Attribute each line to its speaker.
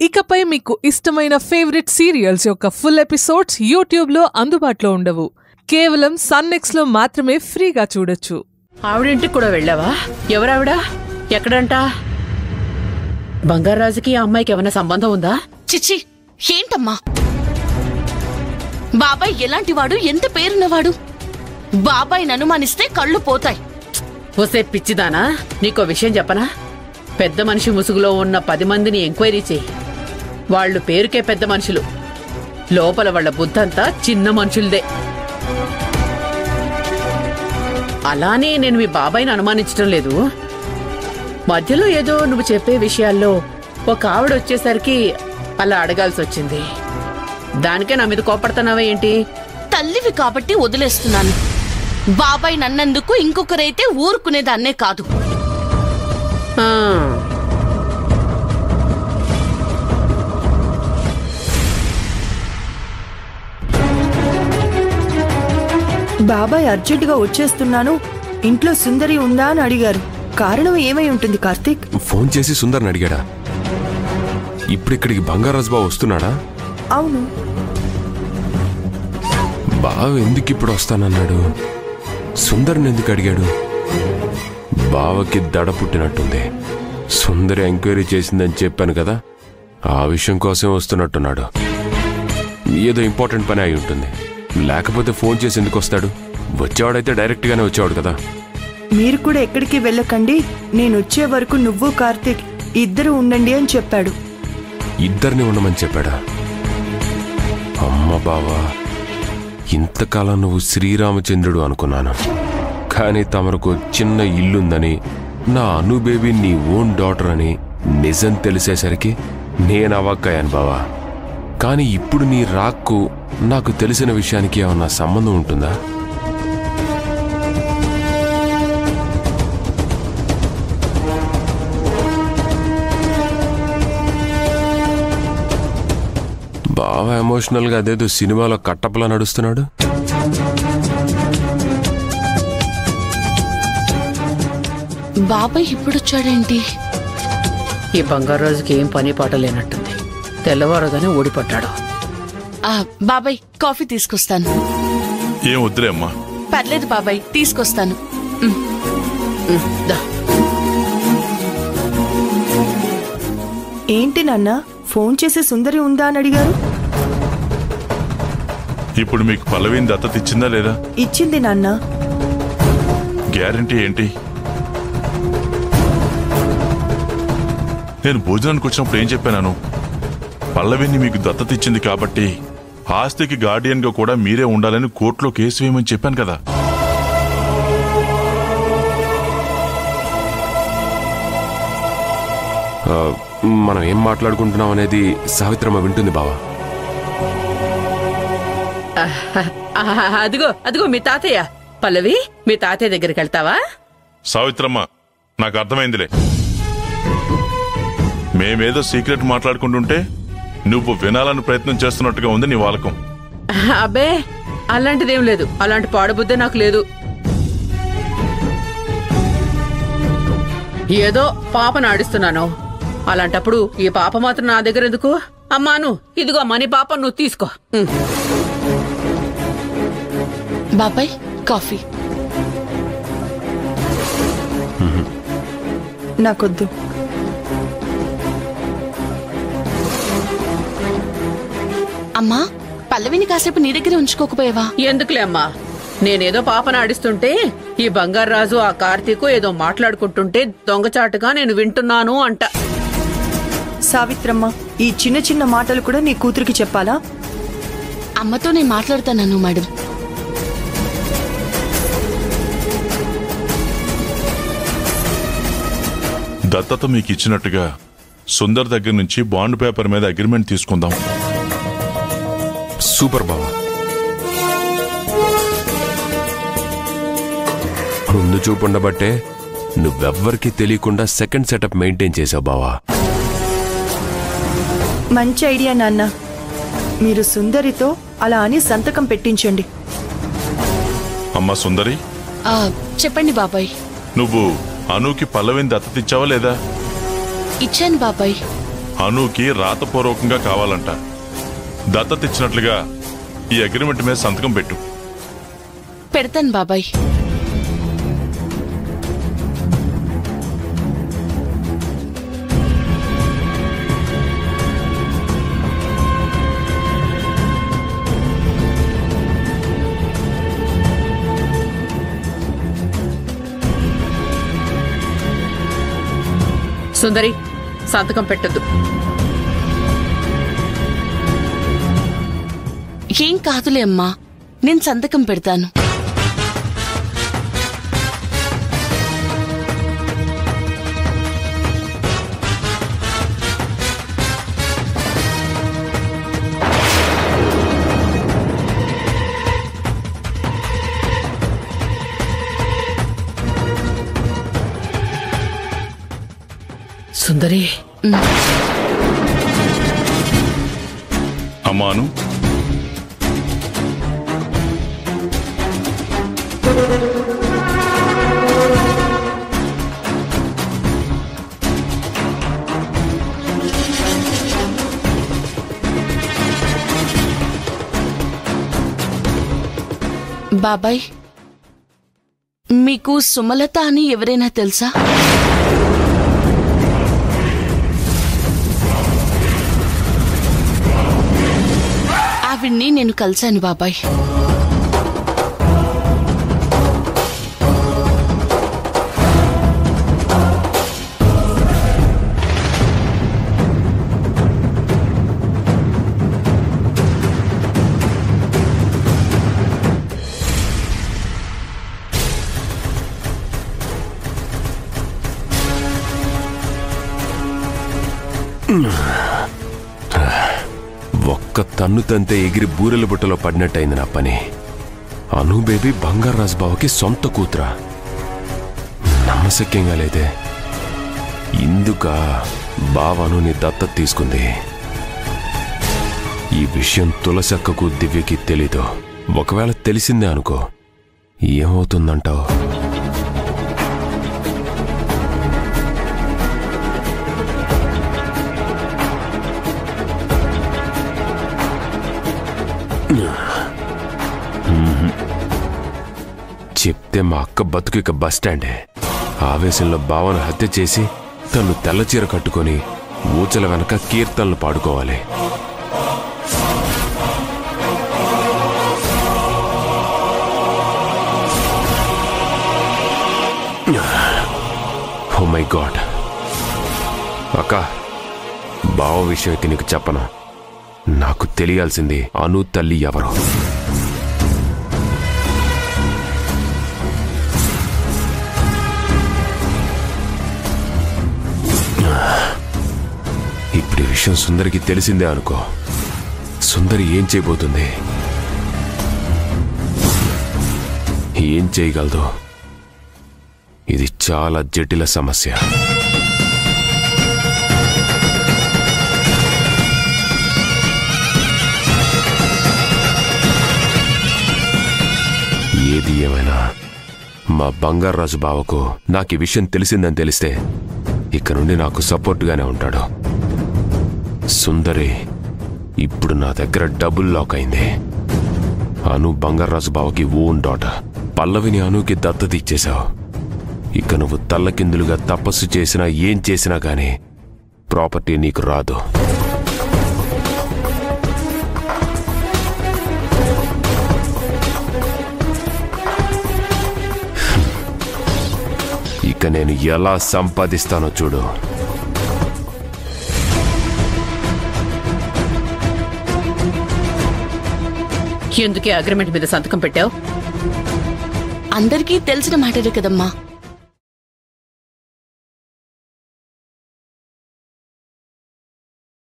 Speaker 1: ఇకపై మీకు ఇష్టమైన ఫేవరెట్ సీరియల్స్ యొక్క ఫుల్ ఎపిసోడ్స్ యూట్యూబ్లో అందుబాటులో ఉండవు. కేవలం సన్నెక్స్లో మాత్రమే ఫ్రీగా చూడొచ్చు.
Speaker 2: ఆవిడింటికి కూడా వెళ్ళావా? ఎవరావిడ? ఎక్కడంట? బంగారాజుకి ఆ అమ్మాయికి ఏమైనా సంబంధం ఉందా?
Speaker 3: చిచ్చి, ఏంటమ్మా? బాబాయ్ ఎలాంటివాడు, ఎంత పేరున్నవాడు? బాబాయ్ అనుమానిస్తే కళ్ళు పోతాయి.
Speaker 2: ఓసే పిచ్చిదానా, నీకో విషయం చెప్పనా? పెద్ద మనిషి ముసుగులో ఉన్న 10 మందిని ఎంక్వైరీ చేయి. వాళ్ళు పేరుకే పెద్ద మనుషులు, లోపల వాళ్ల బుద్ధంతా చిన్న మనుషులదే. అలానే నేను మీ బాబాయిని అనుమానించడం లేదు. మధ్యలో ఏదో నువ్వు చెప్పే విషయాల్లో ఒక ఆవిడ వచ్చేసరికి అలా అడగాల్సి వచ్చింది. దానికే నా మీద కోపడుతున్నావా ఏంటి?
Speaker 3: తల్లివి కాబట్టి వదిలేస్తున్నాను. బాబాయ్ నన్నందుకు ఇంకొకరైతే ఊరుకునేదాన్నే కాదు.
Speaker 4: బాబాయ్ అర్జెంటుగా వచ్చేస్తున్నాను, ఇంట్లో సుందరి ఉందా అని అడిగారు. కారణం ఏమై ఉంటుంది కార్తీక్?
Speaker 5: ఫోన్ చేసి సుందర్ని అడిగాడా? ఇప్పుడిక్కడికి బంగారాజు బావ వస్తున్నాడా?
Speaker 4: అవును.
Speaker 5: బావ ఎందుకు ఇప్పుడు వస్తానన్నాడు? సుందర్ని ఎందుకు అడిగాడు? బావకి దడ పుట్టినట్టుంది. సుందరి ఎంక్వైరీ చేసిందని చెప్పాను కదా, ఆ విషయం కోసం వస్తున్నట్టున్నాడు. ఏదో ఇంపార్టెంట్ పని అయి ఉంటుంది, లేకపోతే ఫోన్ చేసి ఎందుకు వస్తాడు? వచ్చేవాడైతే డైరెక్ట్గానే వచ్చేవాడు కదా.
Speaker 4: మీరు కూడా ఎక్కడికి వెళ్ళకండి, నేను వచ్చే వరకు నువ్వు కార్తీక్ ఇద్దరు ఉండండి అని చెప్పాడు.
Speaker 5: ఇద్దరిని ఉండమని చెప్పాడా? అమ్మ బావా, ఇంతకాలం నువ్వు శ్రీరామచంద్రుడు అనుకున్నాను, కానీ తమరకు చిన్న ఇల్లుందని, నా అను బేబీ నీ ఓన్ డాటర్ అని నిజం తెలిసేసరికి నేను అవాక్కయ్యాను బావా. కానీ ఇప్పుడు నీ రాక్కు నాకు తెలిసిన విషయానికి ఏమన్నా సంబంధం ఉంటుందా? బాగా ఎమోషనల్గా అదేదో సినిమాలో కట్టప్పలా నడుస్తున్నాడు.
Speaker 3: బాబాయ్ ఇప్పుడొచ్చాడేంటి?
Speaker 2: ఈ బంగారాజుకి ఏం పని పాట లేనట్టుంది. తెల్లవారుగానే ఓడిపడ్డాడు.
Speaker 3: బాబాయ్ కాఫీ తీసుకొస్తాను.
Speaker 6: ఏం వద్దులే అమ్మా.
Speaker 3: పర్లేదు బాబాయ్, తీసుకొస్తాను.
Speaker 4: ఏంటి నాన్న, ఫోన్ చేసి సుందరి ఉందా అని అడిగారు?
Speaker 6: ఇప్పుడు మీకు పల్లవిని దత్తత ఇచ్చిందా లేదా?
Speaker 4: ఇచ్చింది నాన్న.
Speaker 6: గ్యారంటీ ఏంటి? నేను భోజనానికి వచ్చినప్పుడు ఏం చెప్పాను? పల్లవిని మీకు దత్తత ఇచ్చింది కాబట్టి ఆస్తికి గార్డియన్ గా కూడా మీరే ఉండాలని కోర్టులో కేసు వేయమని చెప్పాను కదా.
Speaker 5: మనం ఏం మాట్లాడుకుంటున్నాం అనేది సావిత్రమ్మ వింటుంది బావా.
Speaker 2: అదిగో అదిగో మీ తాతయ్య. పల్లవి, మీ తాతయ్య దగ్గరికి వెళ్తావా?
Speaker 6: సావిత్రమ్మ, నాకు అర్థమైందిలే. మేమేదో సీక్రెట్ మాట్లాడుకుంటుంటే నువ్వు వినాలని ప్రయత్నం చేస్తున్నట్టుగా ఉంది నీ వాలకం.
Speaker 2: అబ్బే, అలాంటిదేం లేదు. అలాంటి పాడబుద్ధి నాకు లేదు. ఏదో పాపను ఆడిస్తున్నాను. అలాంటప్పుడు ఈ పాప మాత్రం నా దగ్గర ఎందుకు? అమ్మాను, ఇదిగో మనీ పాప, నువ్వు తీసుకో.
Speaker 3: బాబాయ్ కాఫీ.
Speaker 4: నాకొద్దు.
Speaker 3: అమ్మా, పల్లవిని కాసేపు నీ దగ్గర ఉంచుకోకపోయావా?
Speaker 2: ఎందుకులే అమ్మా, నేనేదో పాపను ఆడిస్తుంటే ఈ బంగారాజు ఆ కార్తీకు ఏదో మాట్లాడుకుంటుంటే దొంగచాటుగా నేను వింటున్నాను అంట.
Speaker 4: సావిత్రమ్మ, ఈ చిన్న చిన్న మాటలు కూడా నీ కూతురికి చెప్పాలా?
Speaker 3: అమ్మతో నేను మాట్లాడుతాను మేడం.
Speaker 6: దత్తత మీకు ఇచ్చినట్టుగా సుందర్ దగ్గర నుంచి బాండ్ పేపర్ మీద అగ్రిమెంట్ తీసుకుందాం.
Speaker 5: సూపర్ బావా. ముందు చూపుండబట్టే నువ్వెవ్వరికి తెలియకుండా సెకండ్ సెటప్ మెయింటైన్ చేసావు బావా.
Speaker 4: మంచి ఐడియా నాన్న. మీరు సుందరితో అలా అని సంతకం పెట్టించండి.
Speaker 6: అమ్మా సుందరి,
Speaker 3: చెప్పండి బాబాయ్.
Speaker 6: నువ్వు అనుకి పల్లవిని దత్తత ఇచ్చావా లేదా?
Speaker 3: ఇచ్చాను బాబాయ్.
Speaker 6: అనుకి రాతపూర్వకంగా కావాలంట. దత్తత ఇచ్చినట్లుగా ఈ అగ్రిమెంట్ మీద సంతకం పెట్టు.
Speaker 3: పెడతాను బాబాయ్.
Speaker 2: సుందరి, సంతకం పెట్టద్దు.
Speaker 3: ఏం కాదులే అమ్మా, నేను సంతకం పెడతాను.
Speaker 2: సుందరి,
Speaker 6: అమ్మాను,
Speaker 3: బాబాయ్, మీకు సుమలత అని ఎవరైనా తెలుసా? ఆవిడ్ని నేను కలిశాను బాబాయ్.
Speaker 5: ఒక్క తన్ను తంతే ఎగిరి బూరెల బుట్టలో పడినట్టయింది నా పని. అను బేబీ బంగారాజు బావకి సొంత కూతురా? నమ్మశక్యంగా లేదే. ఇందుక బావను నీ దత్తత తీసుకుంది. ఈ విషయం తులసక్కకు దివ్యకి తెలీదు. ఒకవేళ తెలిసిందే అనుకో, ఏమవుతుందంటావు? చెప్తే మా అక్క బతుకు ఇక బస్టాండే. ఆవేశంలో బావను హత్య చేసి తను తెల్లచీర కట్టుకొని ఊచల వెనక కీర్తనలు పాడుకోవాలి. Oh my God. అక్క, బావ విషయం నీకు చెప్పను. నాకు తెలియాల్సింది అను తల్లి ఎవరు. ఇప్పుడు ఈ విషయం సుందరికి తెలిసిందే అనుకో, సుందరి ఏం చేయబోతుంది, ఏం చేయగలదు? ఇది చాలా జటిల సమస్య. ఏది ఏమైనా మా బంగారాజు బావకు నాకు ఈ విషయం తెలిసిందని తెలిస్తే ఇక నుండి నాకు సపోర్ట్గానే ఉంటాడు. సుందరి ఇప్పుడు నా దగ్గర డబుల్ లాక్ అయింది. అను బంగారాజు బావకి ఓన్ డాటర్. పల్లవిని అనుకి దత్తత ఇచ్చేశావు. ఇక నువ్వు తల్లకిందులుగా తపస్సు చేసినా ఏం చేసినా గానీ ప్రాపర్టీ నీకు రాదు. ఇక నేను ఎలా సంపాదిస్తానో చూడు.
Speaker 2: ఎందుకే అగ్రిమెంట్ మీద సంతకం పెట్టావు?
Speaker 3: అందరికీ తెలిసిన మాటలే కదమ్మా.